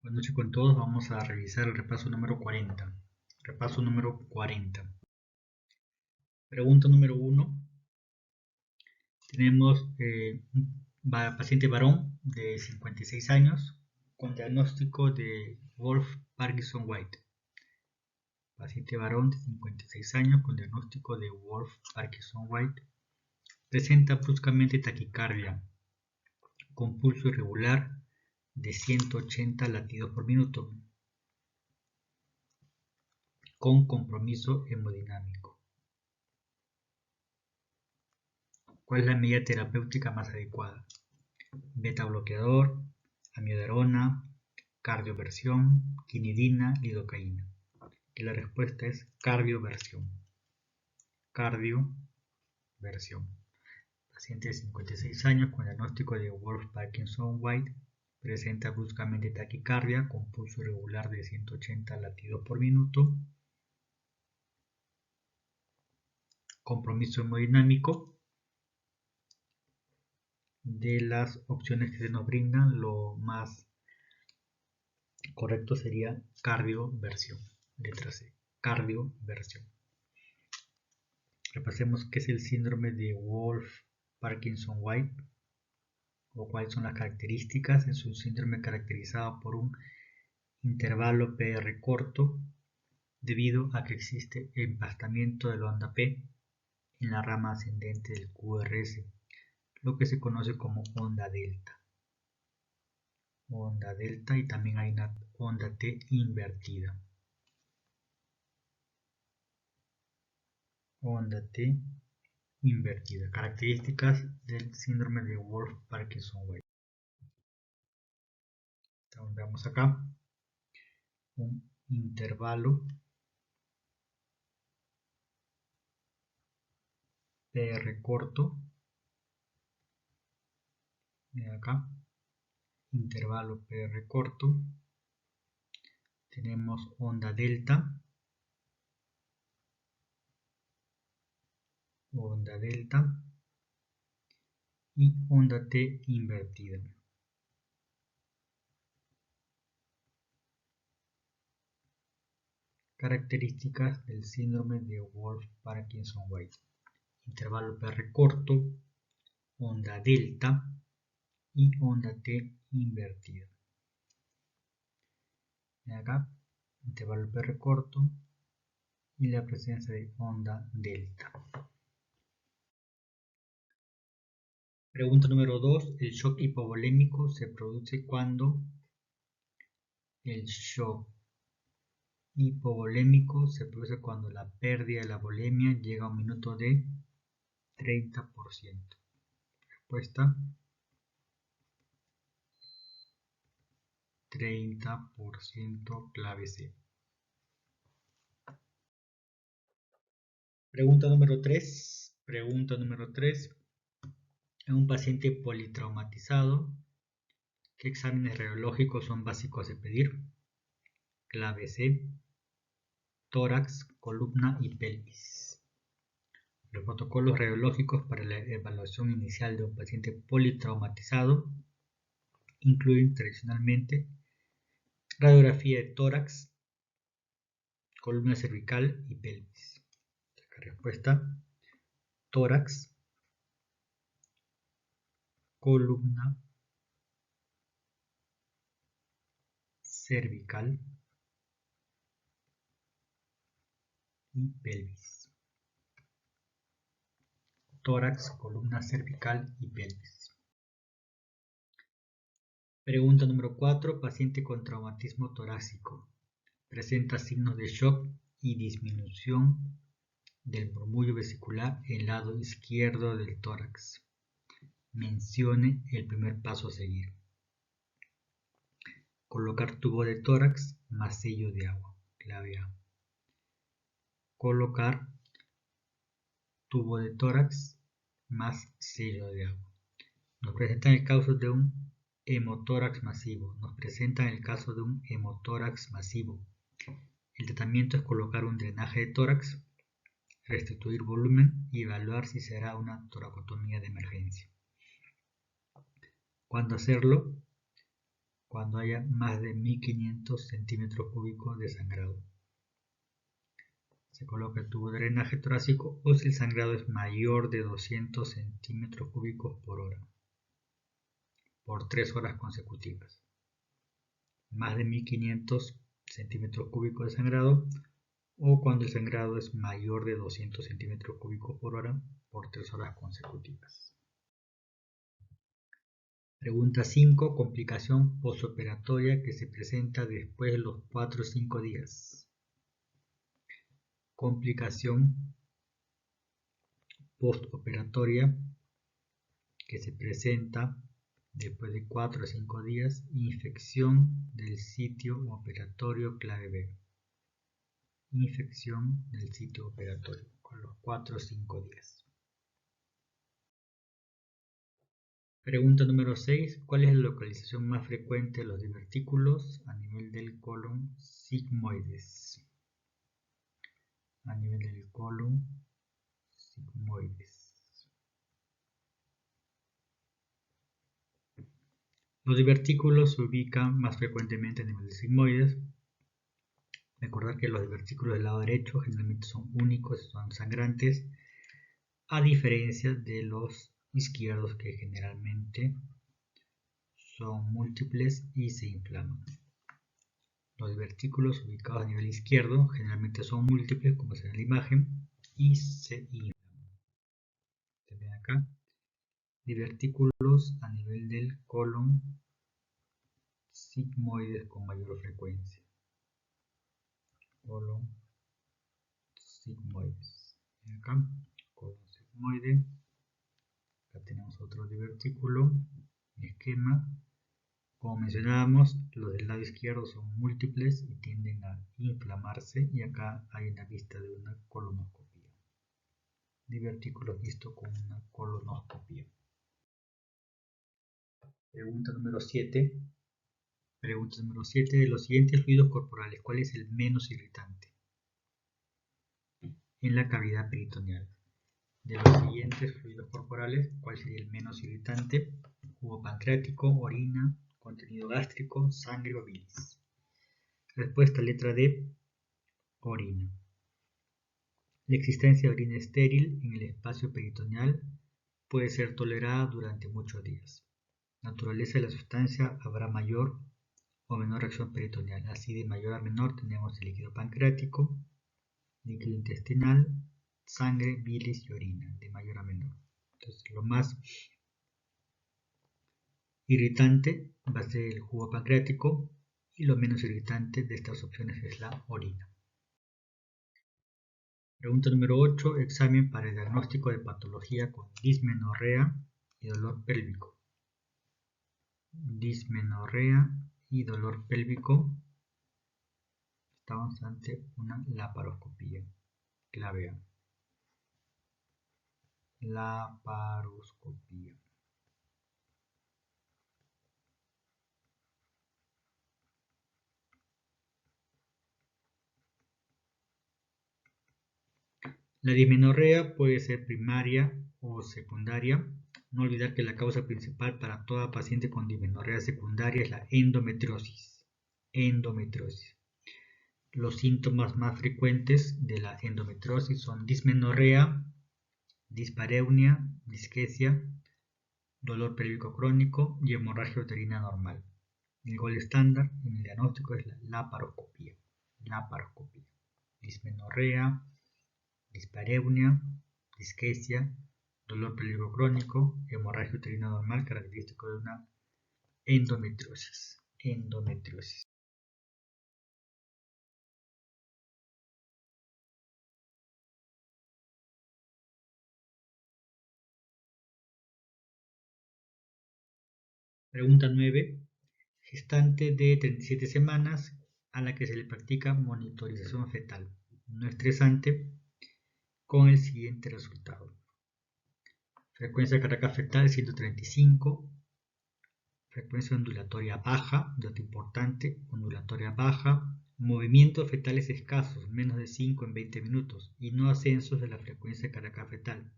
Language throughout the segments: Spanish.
Buenas noches con todos, vamos a revisar el repaso número 40. Repaso número 40. Pregunta número 1. Tenemos un paciente varón de 56 años con diagnóstico de Wolff-Parkinson-White. Paciente varón de 56 años con diagnóstico de Wolff-Parkinson-White. Presenta bruscamente taquicardia con pulso irregular de 180 latidos por minuto, con compromiso hemodinámico. ¿Cuál es la medida terapéutica más adecuada? Beta bloqueador, amiodarona, cardioversión, quinidina, lidocaína. Y la respuesta es cardioversión. Cardioversión. Paciente de 56 años con diagnóstico de Wolff-Parkinson-White presenta bruscamente taquicardia con pulso irregular de 180 latidos por minuto, compromiso hemodinámico. De las opciones que se nos brindan, lo más correcto sería cardioversión. Letra C, cardioversión. Repasemos qué es el síndrome de Wolff-Parkinson-White o cuáles son las características. Es un síndrome caracterizado por un intervalo PR corto debido a que existe empastamiento de la onda P en la rama ascendente del QRS, lo que se conoce como onda delta. Onda delta, y también hay una onda T invertida. Onda T invertida. Características del síndrome de Wolff-Parkinson-White. Entonces veamos acá un intervalo PR corto. Acá intervalo PR corto. Tenemos onda delta. Onda delta y onda T invertida. Características del síndrome de Wolff-Parkinson-White. Intervalo PR corto, onda delta y onda T invertida. Acá, intervalo PR corto y la presencia de onda delta. Pregunta número 2. El shock hipovolémico se produce cuando el shock hipovolémico se produce cuando la pérdida de la volemia llega a un minuto de 30%. Respuesta 30%, clave C. Pregunta número 3. Pregunta número 3. En un paciente politraumatizado, ¿qué exámenes radiológicos son básicos de pedir? Clave C. Tórax, columna y pelvis. Los protocolos radiológicos para la evaluación inicial de un paciente politraumatizado incluyen tradicionalmente radiografía de tórax, columna cervical y pelvis. Respuesta: tórax, columna cervical y pelvis. Tórax, columna cervical y pelvis. Pregunta número 4. Paciente con traumatismo torácico. Presenta signos de shock y disminución del murmullo vesicular en el lado izquierdo del tórax. Mencione el primer paso a seguir. Colocar tubo de tórax más sello de agua. Clave A. Colocar tubo de tórax más sello de agua. Nos presenta el caso de un hemotórax masivo. El tratamiento es colocar un drenaje de tórax, restituir volumen y evaluar si será una toracotomía de emergencia. ¿Cuándo hacerlo? cuando haya más de 1500 centímetros cúbicos de sangrado. Se coloca el tubo de drenaje torácico o si el sangrado es mayor de 200 centímetros cúbicos por hora, por 3 horas consecutivas. Más de 1500 centímetros cúbicos de sangrado o cuando el sangrado es mayor de 200 centímetros cúbicos por hora por 3 horas consecutivas. Pregunta 5. Complicación postoperatoria que se presenta después de los 4 o 5 días. Complicación postoperatoria que se presenta después de 4 o 5 días, infección del sitio operatorio clave B. Infección del sitio operatorio con los 4 o 5 días. Pregunta número 6. ¿Cuál es la localización más frecuente de los divertículos a nivel del colon sigmoides? A nivel del colon sigmoides. Los divertículos se ubican más frecuentemente a nivel de sigmoides. Recordar que los divertículos del lado derecho generalmente son únicos, son sangrantes, a diferencia de los izquierdos que generalmente son múltiples y se inflaman. Los divertículos ubicados a nivel izquierdo generalmente son múltiples, como se ve en la imagen, y se inflaman. Se ven acá. Divertículos a nivel del colon sigmoides con mayor frecuencia. Colon sigmoides. Acá, colon sigmoide. Acá tenemos otro divertículo. Esquema. Como mencionábamos, los del lado izquierdo son múltiples y tienden a inflamarse, y acá hay una vista de una colonoscopia. Divertículos vistos con una colonoscopia. Pregunta número 7. Pregunta número 7. De los siguientes fluidos corporales, ¿cuál es el menos irritante? En la cavidad peritoneal. De los siguientes fluidos corporales, ¿cuál sería el menos irritante? Jugo pancreático, orina, contenido gástrico, sangre o bilis. Respuesta letra D, orina. La existencia de orina estéril en el espacio peritoneal puede ser tolerada durante muchos días. Naturaleza de la sustancia habrá mayor o menor reacción peritoneal. Así de mayor a menor tenemos el líquido pancreático, líquido intestinal, sangre, bilis y orina, de mayor a menor. Entonces lo más irritante va a ser el jugo pancreático y lo menos irritante de estas opciones es la orina. Pregunta número 8. Examen para el diagnóstico de patología con dismenorrea y dolor pélvico. Dismenorrea y dolor pélvico. Estamos ante una laparoscopía. Clave A. Laparoscopía. La dismenorrea puede ser primaria o secundaria. No olvidar que la causa principal para toda paciente con dismenorrea secundaria es la endometriosis. Endometriosis. Los síntomas más frecuentes de la endometriosis son dismenorrea, dispareunia, disquesia, dolor pélvico crónico y hemorragia uterina normal. El gold estándar en el diagnóstico es la laparoscopía. Laparoscopía. Dismenorrea, dispareunia, disquesia, dolor pélvico crónico, hemorragia uterina normal, característico de una endometriosis. Endometriosis. Pregunta 9. Gestante de 37 semanas a la que se le practica monitorización fetal no estresante con el siguiente resultado. Frecuencia cardíaca fetal 135, frecuencia ondulatoria baja, dato importante, ondulatoria baja, movimientos fetales escasos, menos de 5 en 20 minutos, y no ascensos de la frecuencia cardíaca fetal.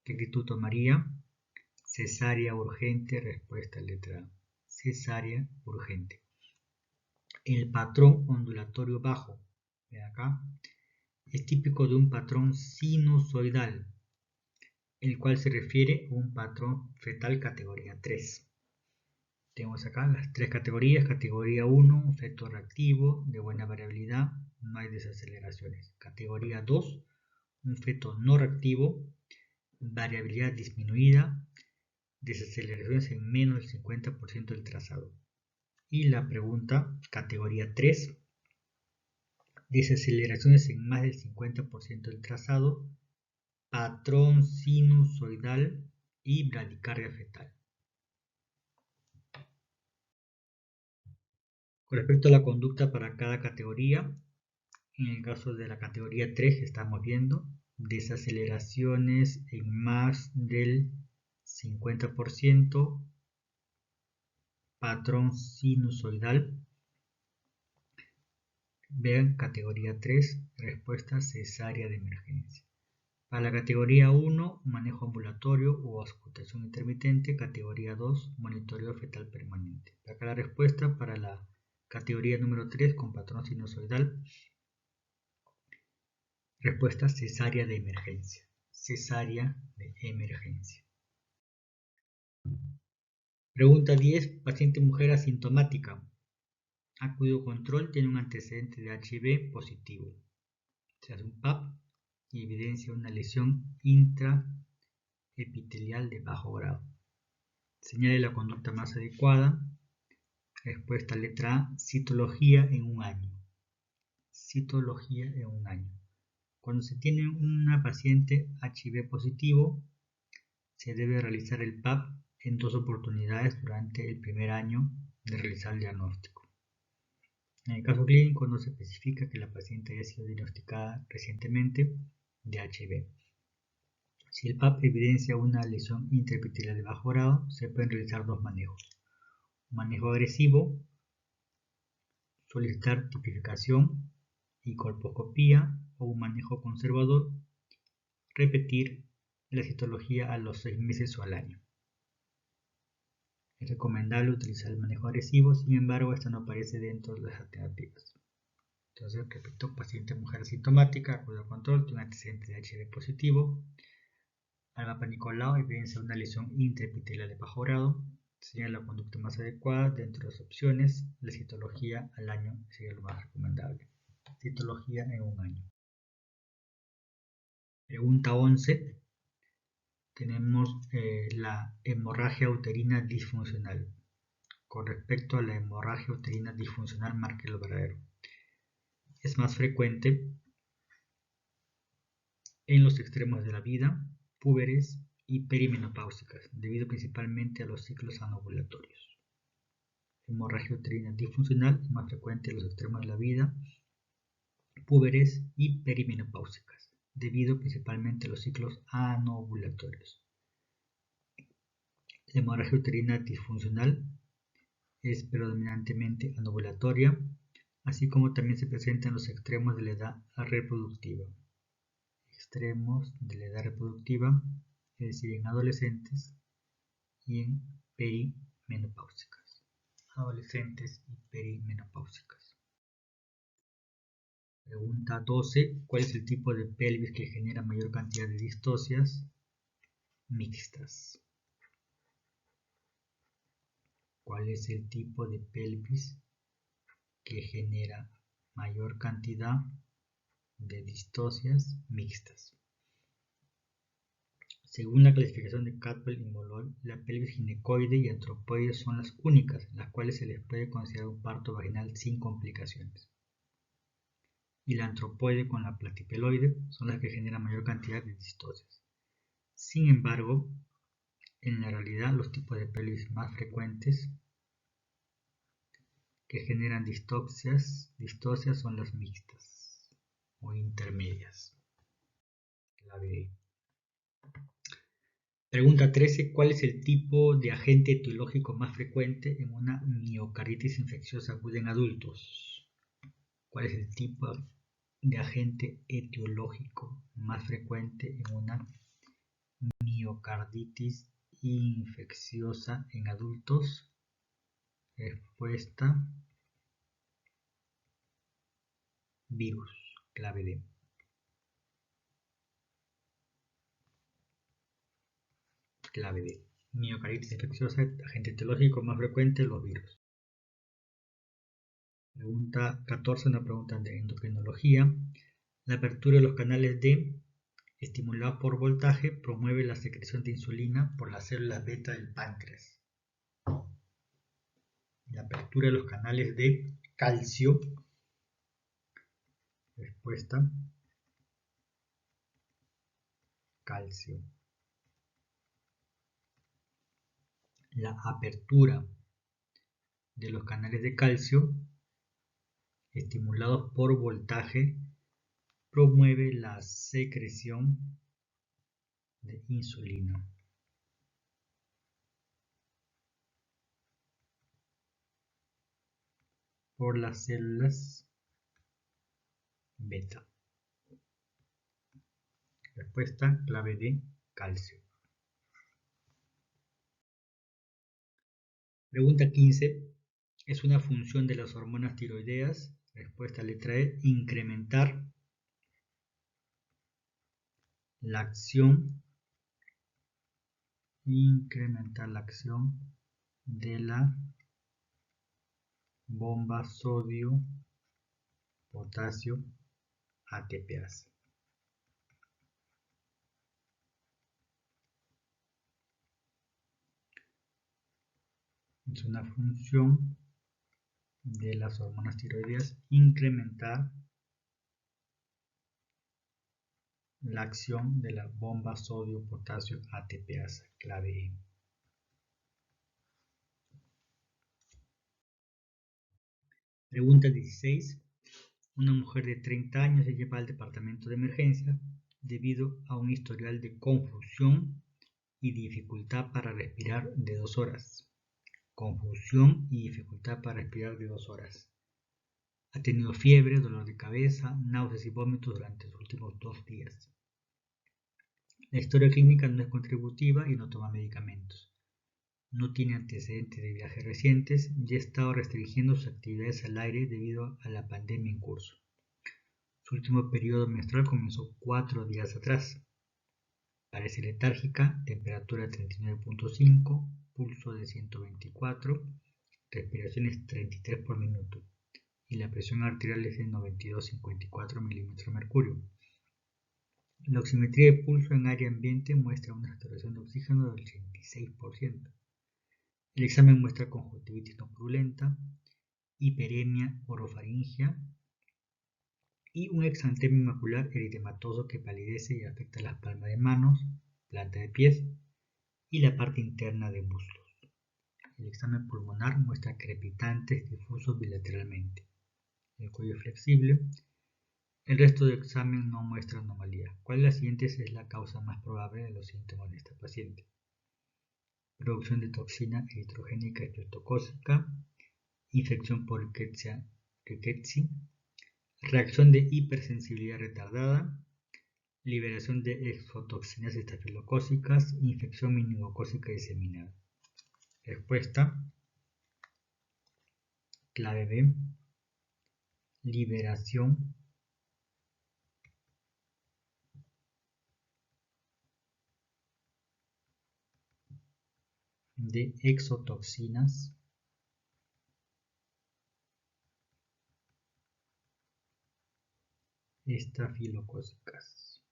¿Qué actitud tomaría? Cesárea urgente, respuesta letra A. cesárea urgente. El patrón ondulatorio bajo, ven acá, es típico de un patrón sinusoidal, el cual se refiere a un patrón fetal categoría 3. Tenemos acá las tres categorías. Categoría 1, un feto reactivo de buena variabilidad, no hay desaceleraciones. Categoría 2, un feto no reactivo, variabilidad disminuida, desaceleraciones en menos del 50% del trazado. Y la pregunta, categoría 3, desaceleraciones en más del 50% del trazado, patrón sinusoidal y bradicardia fetal. Con respecto a la conducta para cada categoría, en el caso de la categoría 3 que estamos viendo, desaceleraciones en más del 50%, patrón sinusoidal. Vean categoría 3, respuesta cesárea de emergencia. Para la categoría 1, manejo ambulatorio o auscultación intermitente. Categoría 2, monitoreo fetal permanente. Acá la respuesta para la categoría número 3 con patrón sinusoidal. Respuesta cesárea de emergencia. Cesárea de emergencia. Pregunta 10. Paciente mujer asintomática, a cuyo control tiene un antecedente de HIV positivo. Se hace un PAP y evidencia una lesión intraepitelial de bajo grado. Señale la conducta más adecuada. Respuesta letra A, citología en un año. Citología en un año. Cuando se tiene una paciente HIV positivo, se debe realizar el PAP en 2 oportunidades durante el primer año de realizar el diagnóstico. En el caso clínico no se especifica que la paciente haya sido diagnosticada recientemente de HIV. Si el PAP evidencia una lesión intraepitelial de bajo grado, se pueden realizar 2 manejos. Un manejo agresivo, solicitar tipificación y colposcopía, o un manejo conservador, repetir la citología a los 6 meses o al año. Es recomendable utilizar el manejo agresivo, sin embargo, esto no aparece dentro de las alternativas. Entonces, repito, paciente mujer asintomática, acude al control, tiene antecedente de HIV positivo, al mapa Nicolau evidencia una lesión intraepitelial de bajo grado, señala la conducta más adecuada dentro de las opciones, la citología al año sería lo más recomendable. Citología en un año. Pregunta 11. Tenemos la hemorragia uterina disfuncional. Con respecto a la hemorragia uterina disfuncional, marque lo verdadero. Es más frecuente en los extremos de la vida, púberes y perimenopáusicas, debido principalmente a los ciclos anovulatorios. Hemorragia uterina disfuncional es más frecuente en los extremos de la vida, púberes y perimenopáusicas, debido principalmente a los ciclos anovulatorios. La hemorragia uterina disfuncional es predominantemente anovulatoria, así como también se presenta en los extremos de la edad reproductiva. Extremos de la edad reproductiva, es decir, en adolescentes y en perimenopáusicas. Adolescentes y perimenopáusicas. Pregunta 12. ¿Cuál es el tipo de pelvis que genera mayor cantidad de distocias mixtas? ¿Cuál es el tipo de pelvis que genera mayor cantidad de distocias mixtas? Según la clasificación de Cadwell y Molloy, la pelvis ginecoide y antropoide son las únicas en las cuales se les puede considerar un parto vaginal sin complicaciones. Y la antropoide con la platipeloide son las que generan mayor cantidad de distocias. Sin embargo, en la realidad los tipos de pelvis más frecuentes que generan distocias son las mixtas o intermedias. Clave. Pregunta 13. ¿Cuál es el tipo de agente etiológico más frecuente en una miocarditis infecciosa aguda en adultos? ¿Cuál es el tipo de agente etiológico más frecuente en una miocarditis infecciosa en adultos? Respuesta: virus, clave D. Clave D. Miocarditis infecciosa, agente etiológico más frecuente, los virus. Pregunta 14, una pregunta de endocrinología. La apertura de los canales D, estimulados por voltaje, promueve la secreción de insulina por las células beta del páncreas. La apertura de los canales de calcio. Respuesta: calcio. La apertura de los canales de calcio, estimulados por voltaje, promueve la secreción de insulina por las células beta. Respuesta: clave D, calcio. Pregunta 15. ¿Es una función de las hormonas tiroideas? Respuesta: letra E, incrementar la acción de la bomba sodio-potasio ATPase. Es una función de las hormonas tiroideas incrementar la acción de la bomba sodio-potasio ATPase, clave E. Pregunta 16. Una mujer de 30 años se lleva al departamento de emergencia debido a un historial de confusión y dificultad para respirar de 2 horas. Confusión y dificultad para respirar de 2 horas. Ha tenido fiebre, dolor de cabeza, náuseas y vómitos durante los últimos 2 días. La historia clínica no es contributiva y no toma medicamentos. No tiene antecedentes de viajes recientes y ha estado restringiendo sus actividades al aire debido a la pandemia en curso. Su último periodo menstrual comenzó 4 días atrás. Parece letárgica, temperatura 39.5, pulso de 124, respiraciones 33 por minuto y la presión arterial es de 92,54 milímetros de mercurio. La oximetría de pulso en área ambiente muestra una saturación de oxígeno del 86%. El examen muestra conjuntivitis no purulenta, hiperemia orofaringia y un exantema macular eritematoso que palidece y afecta las palmas de manos, planta de pies y la parte interna de muslos. El examen pulmonar muestra crepitantes difusos bilateralmente. El cuello es flexible. El resto del examen no muestra anomalía. ¿Cuál de las siguientes es la causa más probable de los síntomas de esta paciente? Producción de toxina eritrogénica estreptocócica, infección por Rickettsia, reacción de hipersensibilidad retardada, liberación de exotoxinas estafilocócicas, infección meningocócica diseminada. Respuesta: clave B, liberación de exotoxinas estafilocócicas.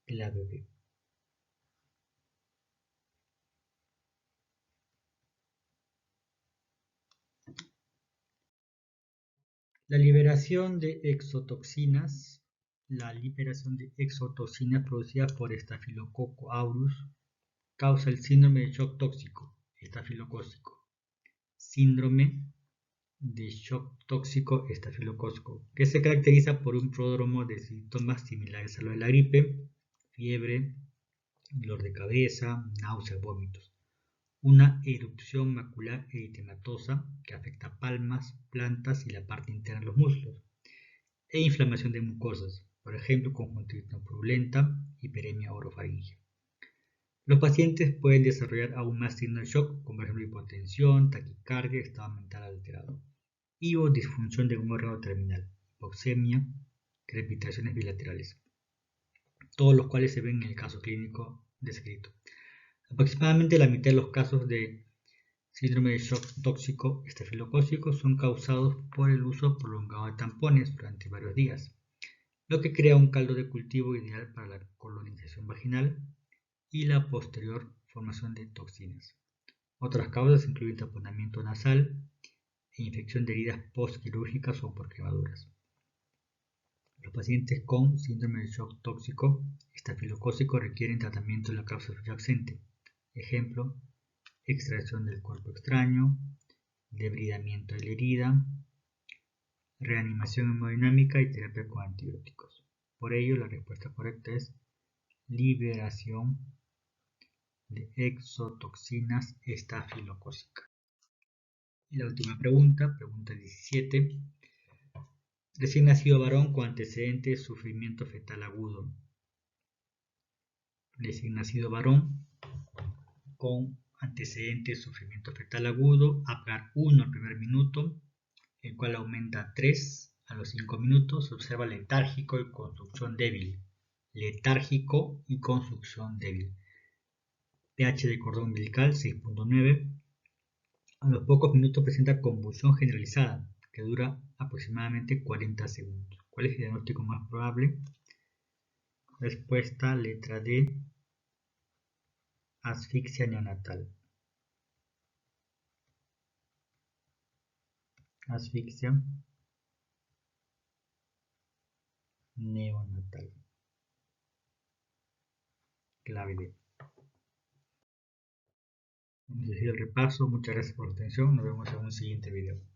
Clave B. La liberación de exotoxinas producida por Staphylococcus aureus causa el síndrome de shock tóxico estafilocócico. Síndrome de shock tóxico estafilocócico, que se caracteriza por un pródromo de síntomas similares a los de la gripe, fiebre, dolor de cabeza, náuseas, vómitos. Una erupción macular eritematosa que afecta palmas, plantas y la parte interna de los muslos, e inflamación de mucosas. por ejemplo, conjuntivitis purulenta, hiperemia orofaringea. Los pacientes pueden desarrollar aún más signos de shock, como por ejemplo hipotensión, taquicardia, estado mental alterado, y o disfunción de un órgano terminal, hipoxemia, crepitaciones bilaterales, todos los cuales se ven en el caso clínico descrito. Aproximadamente la mitad de los casos de síndrome de shock tóxico estafilocócico son causados por el uso prolongado de tampones durante varios días, lo que crea un caldo de cultivo ideal para la colonización vaginal y la posterior formación de toxinas. Otras causas incluyen taponamiento nasal e infección de heridas postquirúrgicas o por quemaduras. Los pacientes con síndrome de shock tóxico estafilocócico requieren tratamiento de la causa subyacente. Ejemplo, extracción del cuerpo extraño, debridamiento de la herida, reanimación hemodinámica y terapia con antibióticos. Por ello, la respuesta correcta es liberación de exotoxinas estafilocócicas. Y la última pregunta, pregunta 17. Recién nacido varón con antecedente de sufrimiento fetal agudo. Recién nacido varón con antecedente de sufrimiento fetal agudo, APGAR 1 al primer minuto, el cual aumenta a 3 a los 5 minutos, se observa letárgico y construcción débil. Letárgico y construcción débil. pH de cordón umbilical 6.9. A los pocos minutos presenta convulsión generalizada, que dura aproximadamente 40 segundos. ¿Cuál es el diagnóstico más probable? Respuesta letra D, asfixia neonatal. Asfixia neonatal. Clave D. Hemos decidido el repaso. Muchas gracias por su atención. Nos vemos en un siguiente video.